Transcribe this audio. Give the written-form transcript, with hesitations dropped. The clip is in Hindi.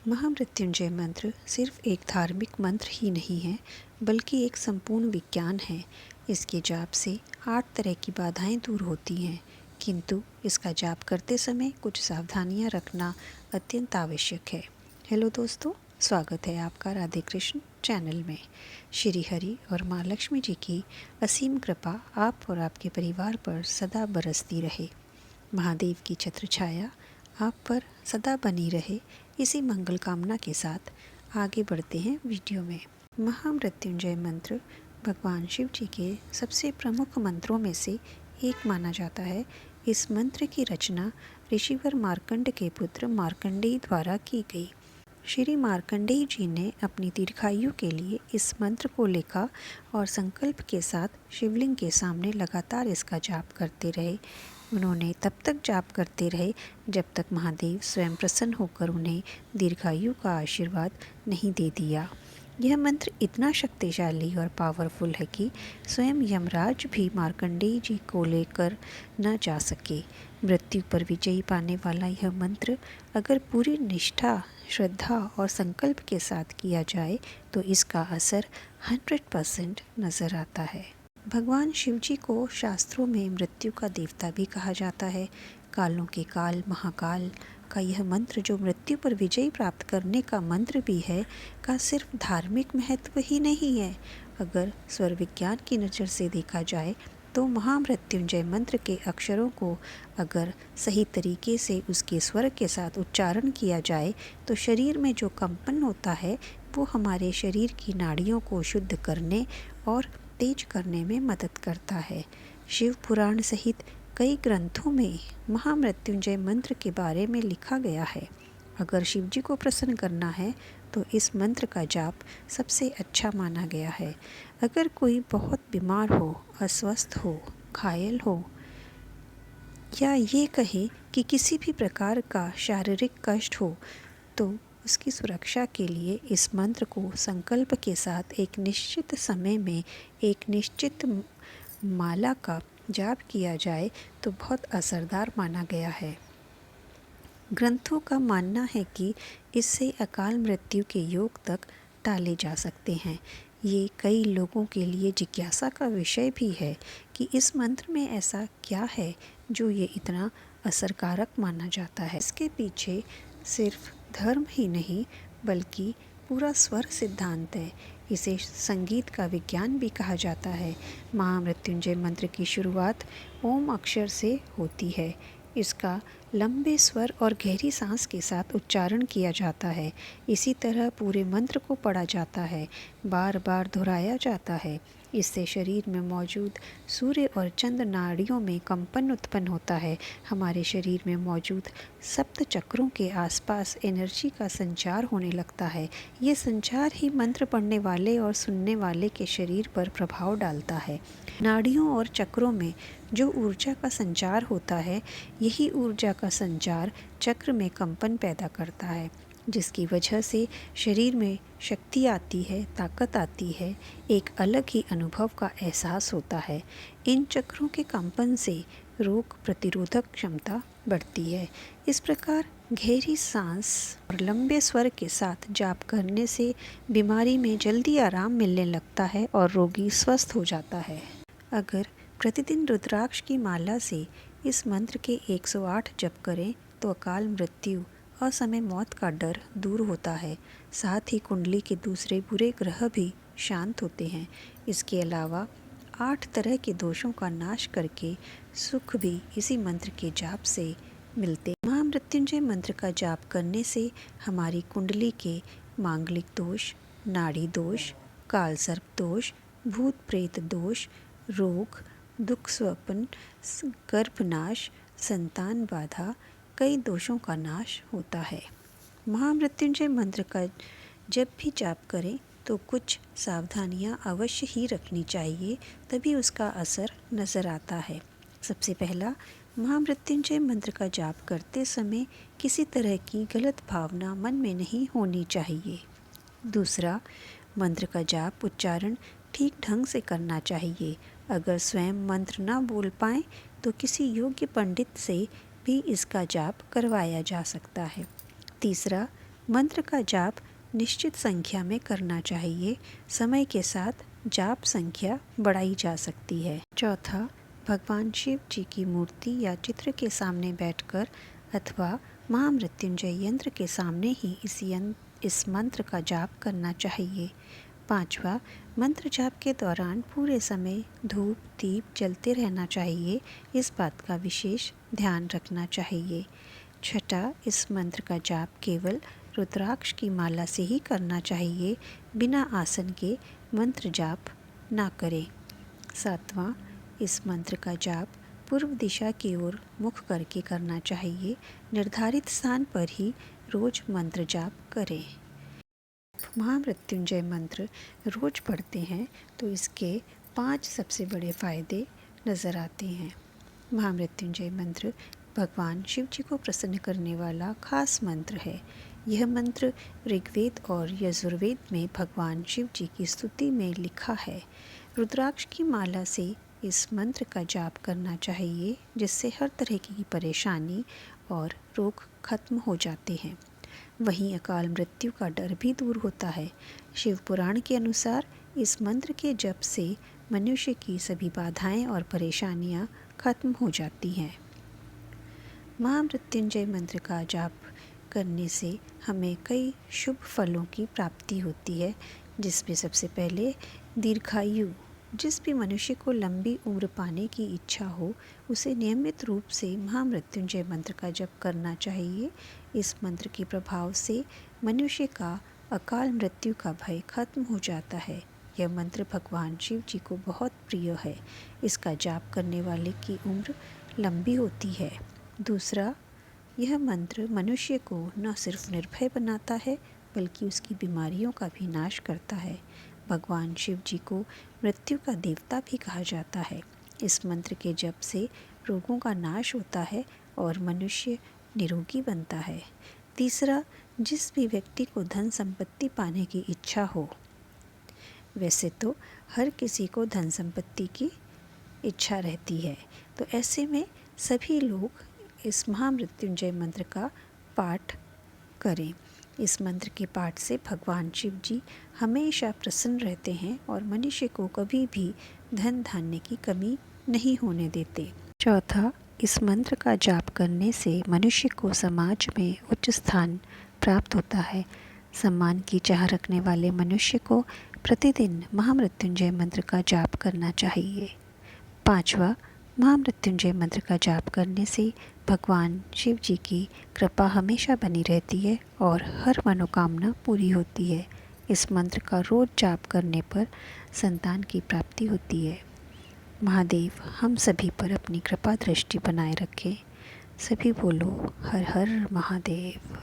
महामृत्युंजय मंत्र सिर्फ एक धार्मिक मंत्र ही नहीं है, बल्कि एक संपूर्ण विज्ञान है। इसके जाप से 8 तरह की बाधाएं दूर होती हैं, किंतु इसका जाप करते समय कुछ सावधानियां रखना अत्यंत आवश्यक है। हेलो दोस्तों, स्वागत है आपका राधे कृष्ण चैनल में। श्री हरि और माँ लक्ष्मी जी की असीम कृपा आप और आपके परिवार पर सदा बरसती रहे। महादेव की छत्र छाया आप पर सदा बनी रहे, इसी मंगल कामना के साथ आगे बढ़ते हैं वीडियो में। महामृत्युंजय मंत्र भगवान शिव जी के सबसे प्रमुख मंत्रों में से एक माना जाता है। इस मंत्र की रचना ऋषिवर मार्कंड के पुत्र मार्कंडेय द्वारा की गई। श्री मार्कंडेय जी ने अपनी दीर्घायु के लिए इस मंत्र को लिखा और संकल्प के साथ शिवलिंग के सामने लगातार इसका जाप करते रहे। उन्होंने तब तक जाप करते रहे जब तक महादेव स्वयं प्रसन्न होकर उन्हें दीर्घायु का आशीर्वाद नहीं दे दिया। यह मंत्र इतना शक्तिशाली और पावरफुल है कि स्वयं यमराज भी मार्कंडेय जी को लेकर न जा सके। मृत्यु पर विजयी पाने वाला यह मंत्र अगर पूरी निष्ठा, श्रद्धा और संकल्प के साथ किया जाए तो इसका असर 100% नज़र आता है। भगवान शिव जी को शास्त्रों में मृत्यु का देवता भी कहा जाता है। कालों के काल महाकाल का यह मंत्र, जो मृत्यु पर विजय प्राप्त करने का मंत्र भी है, का सिर्फ धार्मिक महत्व ही नहीं है। अगर स्वर विज्ञान की नज़र से देखा जाए तो महामृत्युंजय मंत्र के अक्षरों को अगर सही तरीके से उसके स्वर के साथ उच्चारण किया जाए तो शरीर में जो कंपन होता है वो हमारे शरीर की नाड़ियों को शुद्ध करने और तेज करने में मदद करता है। शिव पुराण सहित कई ग्रंथों में महामृत्युंजय मंत्र के बारे में लिखा गया है। अगर शिव जी को प्रसन्न करना है तो इस मंत्र का जाप सबसे अच्छा माना गया है। अगर कोई बहुत बीमार हो, अस्वस्थ हो, घायल हो या ये कहे कि किसी भी प्रकार का शारीरिक कष्ट हो तो उसकी सुरक्षा के लिए इस मंत्र को संकल्प के साथ एक निश्चित समय में एक निश्चित माला का जाप किया जाए तो बहुत असरदार माना गया है। ग्रंथों का मानना है कि इससे अकाल मृत्यु के योग तक टाले जा सकते हैं। ये कई लोगों के लिए जिज्ञासा का विषय भी है कि इस मंत्र में ऐसा क्या है जो ये इतना असरकारक माना जाता है। इसके पीछे सिर्फ धर्म ही नहीं बल्कि पूरा स्वर सिद्धांत है। इसे संगीत का विज्ञान भी कहा जाता है। महामृत्युंजय मंत्र की शुरुआत ओम अक्षर से होती है। इसका लंबे स्वर और गहरी सांस के साथ उच्चारण किया जाता है। इसी तरह पूरे मंत्र को पढ़ा जाता है, बार बार दोहराया जाता है। इससे शरीर में मौजूद सूर्य और चंद्र नाड़ियों में कंपन उत्पन्न होता है। हमारे शरीर में मौजूद सप्त चक्रों के आसपास एनर्जी का संचार होने लगता है। ये संचार ही मंत्र पढ़ने वाले और सुनने वाले के शरीर पर प्रभाव डालता है। नाड़ियों और चक्रों में जो ऊर्जा का संचार होता है, यही ऊर्जा का संचार चक्र में कंपन पैदा करता है, जिसकी वजह से शरीर में शक्ति आती है, ताकत आती है, एक अलग ही अनुभव का एहसास होता है। इन चक्रों के कंपन से रोग प्रतिरोधक क्षमता बढ़ती है। इस प्रकार गहरी सांस और लंबे स्वर के साथ जाप करने से बीमारी में जल्दी आराम मिलने लगता है और रोगी स्वस्थ हो जाता है। अगर प्रतिदिन रुद्राक्ष की माला से इस मंत्र के 108 जप करें तो अकाल मृत्यु, असमय मौत का डर दूर होता है। साथ ही कुंडली के दूसरे बुरे ग्रह भी शांत होते हैं। इसके अलावा 8 तरह के दोषों का नाश करके सुख भी इसी मंत्र के जाप से मिलते। महामृत्युंजय मंत्र का जाप करने से हमारी कुंडली के मांगलिक दोष, नाड़ी दोष, काल सर्प दोष, भूत प्रेत दोष, रोग, दुख स्वप्न, गर्भनाश, संतान बाधा, कई दोषों का नाश होता है। महामृत्युंजय मंत्र का जब भी जाप करें तो कुछ सावधानियां अवश्य ही रखनी चाहिए, तभी उसका असर नज़र आता है। सबसे पहला, महामृत्युंजय मंत्र का जाप करते समय किसी तरह की गलत भावना मन में नहीं होनी चाहिए। दूसरा, मंत्र का जाप उच्चारण ठीक ढंग से करना चाहिए। अगर स्वयं मंत्र न बोल पाएँ तो किसी योग्य पंडित से भी इसका जाप करवाया जा सकता है। तीसरा, मंत्र का जाप निश्चित संख्या में करना चाहिए। समय के साथ जाप संख्या बढ़ाई जा सकती है। चौथा, भगवान शिव जी की मूर्ति या चित्र के सामने बैठकर अथवा महामृत्युंजय यंत्र के सामने ही इस मंत्र का जाप करना चाहिए। पांचवा, मंत्र जाप के दौरान पूरे समय धूप दीप जलते रहना चाहिए। इस बात का विशेष ध्यान रखना चाहिए। छठा, इस मंत्र का जाप केवल रुद्राक्ष की माला से ही करना चाहिए। बिना आसन के मंत्र जाप ना करें। सातवां, इस मंत्र का जाप पूर्व दिशा की ओर मुख करके करना चाहिए। निर्धारित स्थान पर ही रोज मंत्र जाप करें। महामृत्युंजय मंत्र रोज पढ़ते हैं तो इसके 5 सबसे बड़े फायदे नज़र आते हैं। महामृत्युंजय मंत्र भगवान शिव जी को प्रसन्न करने वाला खास मंत्र है। यह मंत्र ऋग्वेद और यजुर्वेद में भगवान शिव जी की स्तुति में लिखा है। रुद्राक्ष की माला से इस मंत्र का जाप करना चाहिए, जिससे हर तरह की परेशानी और रोग खत्म हो जाते हैं। वहीं अकाल मृत्यु का डर भी दूर होता है। शिव पुराण के अनुसार इस मंत्र के जप से मनुष्य की सभी बाधाएं और परेशानियां खत्म हो जाती हैं। महामृत्युंजय मंत्र का जाप करने से हमें कई शुभ फलों की प्राप्ति होती है, जिसमें सबसे पहले दीर्घायु। जिस भी मनुष्य को लंबी उम्र पाने की इच्छा हो, उसे नियमित रूप से महामृत्युंजय मंत्र का जप करना चाहिए। इस मंत्र के प्रभाव से मनुष्य का अकाल मृत्यु का भय खत्म हो जाता है। यह मंत्र भगवान शिव जी को बहुत प्रिय है। इसका जाप करने वाले की उम्र लंबी होती है। दूसरा, यह मंत्र मनुष्य को न सिर्फ निर्भय बनाता है, बल्कि उसकी बीमारियों का भी नाश करता है। भगवान शिव जी को मृत्यु का देवता भी कहा जाता है। इस मंत्र के जप से रोगों का नाश होता है और मनुष्य निरोगी बनता है। तीसरा, जिस भी व्यक्ति को धन संपत्ति पाने की इच्छा हो, वैसे तो हर किसी को धन संपत्ति की इच्छा रहती है, तो ऐसे में सभी लोग इस महामृत्युंजय मंत्र का पाठ करें। इस मंत्र के पाठ से भगवान शिव जी हमेशा प्रसन्न रहते हैं और मनुष्य को कभी भी धन धान्य की कमी नहीं होने देते। चौथा, इस मंत्र का जाप करने से मनुष्य को समाज में उच्च स्थान प्राप्त होता है। सम्मान की चाह रखने वाले मनुष्य को प्रतिदिन महामृत्युंजय मंत्र का जाप करना चाहिए। पांचवा, महामृत्युंजय मंत्र का जाप करने से भगवान शिव जी की कृपा हमेशा बनी रहती है और हर मनोकामना पूरी होती है। इस मंत्र का रोज जाप करने पर संतान की प्राप्ति होती है। महादेव हम सभी पर अपनी कृपा दृष्टि बनाए रखें। सभी बोलो हर हर महादेव।